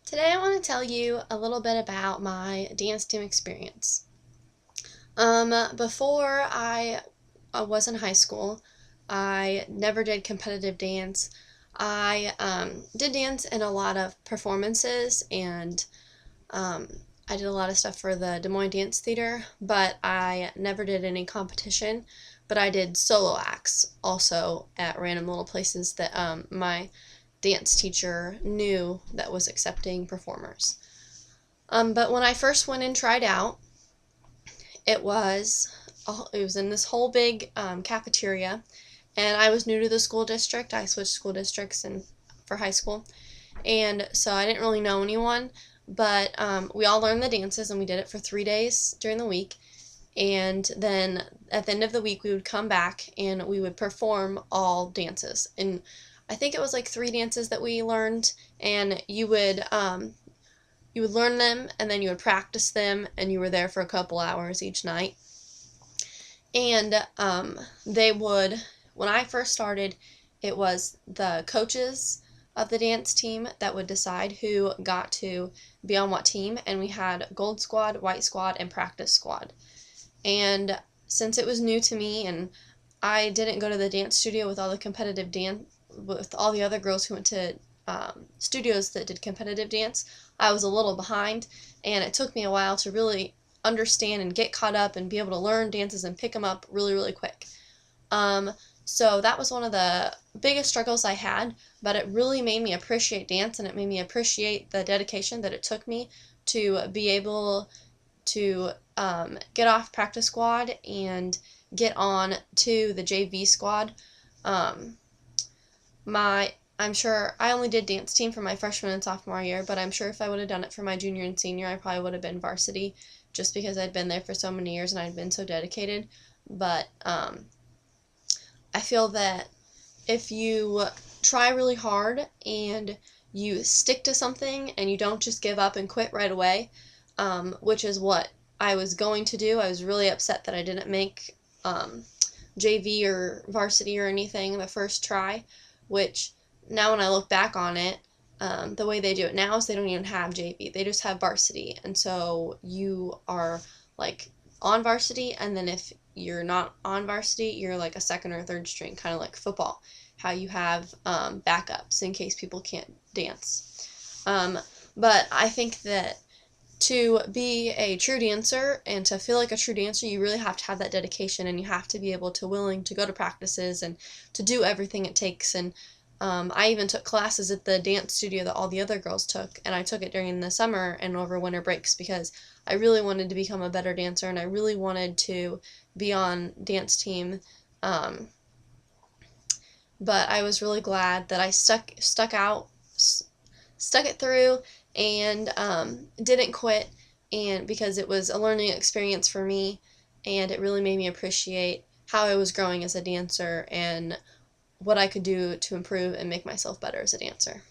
Today I want to tell you a little bit about my dance team experience. Before I was in high school, I never did competitive dance. I did dance in a lot of performances and um, I did a lot of stuff for the Des Moines Dance Theater, but I never did any competition. But I did solo acts also at random little places that my dance teacher knew that was accepting performers. But when I first went and tried out, it was it was in this whole big cafeteria, and I was new to the school district. I switched school districts for high school, and so I didn't really know anyone. But we all learned the dances, and we did it for 3 days during the week. And then at the end of the week, we would come back and we would perform all dances. And I think it was like 3 dances that we learned, and you would learn them and then you would practice them, and you were there for a couple hours each night. And they would, when I first started, it was the coaches of the dance team that would decide who got to be on what team, and we had gold squad, white squad, and practice squad. And since it was new to me and I didn't go to the dance studio with all the competitive dance with all the other girls who went to studios that did competitive dance, I was a little behind, and it took me a while to really understand and get caught up and be able to learn dances and pick them up really, really quick. So that was one of the biggest struggles I had, but it really made me appreciate dance, and it made me appreciate the dedication that it took me to be able to get off practice squad and get on to the JV squad. Um, I'm sure I only did dance team for my freshman and sophomore year, but I'm sure if I would have done it for my junior and senior, I probably would have been varsity, just because I'd been there for so many years and I'd been so dedicated. But I feel that if you try really hard and you stick to something and you don't just give up and quit right away, which is what I was going to do. I was really upset that I didn't make JV or varsity or anything the first try, which now when I look back on it, the way they do it now is they don't even have JV. They just have varsity. And so you are like on varsity, and then if you're not on varsity, you're like a second or third string, kind of like football, how you have backups in case people can't dance. But I think that to be a true dancer and to feel like a true dancer, you really have to have that dedication, and you have to be able to willing to go to practices and to do everything it takes. And I even took classes at the dance studio that all the other girls took, and I took it during the summer and over winter breaks because I really wanted to become a better dancer, and I really wanted to be on dance team. Um, but I was really glad that I stuck it through, and didn't quit, and because it was a learning experience for me, and it really made me appreciate how I was growing as a dancer and what I could do to improve and make myself better as a dancer.